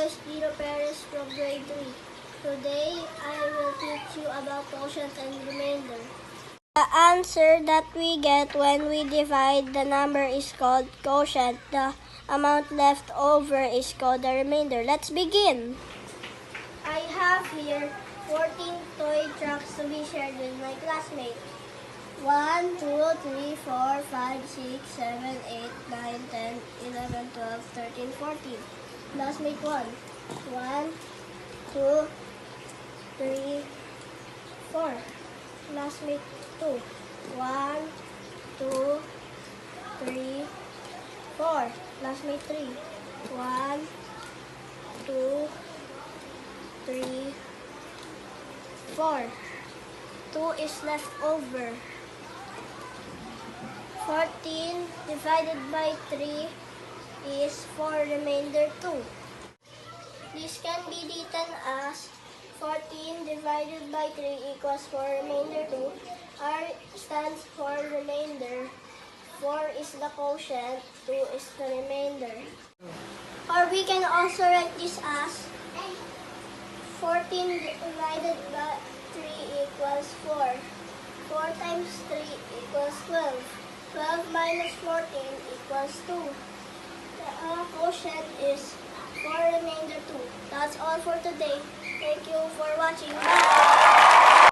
boys, Dino Perez from grade 3. Today, I will teach you about quotient and remainder. The answer that we get when we divide the number is called quotient. The amount left over is called the remainder. Let's begin. I have here 14 toy trucks to be shared with my classmates. 1, 2, 3, 4, 5, 6, 7, 8, 9, 10, 11, 12, 13, 14. Classmate 1. 1, 2, 3, 4. Classmate 2. 1, 2, 3, 4. Classmate 3. 1, 2, 3, 4. 2 is left over. 14 divided by 3 is 4 remainder 2. This can be written as 14 divided by 3 equals 4 remainder 2. R stands for remainder. 4 is the quotient, 2 is the remainder. Or we can also write this as 14 divided by 3 equals 4. 4 times 3 equals 12. 12 minus 14 equals 2. The quotient is 4 remainder 2. That's all for today. Thank you for watching. Bye!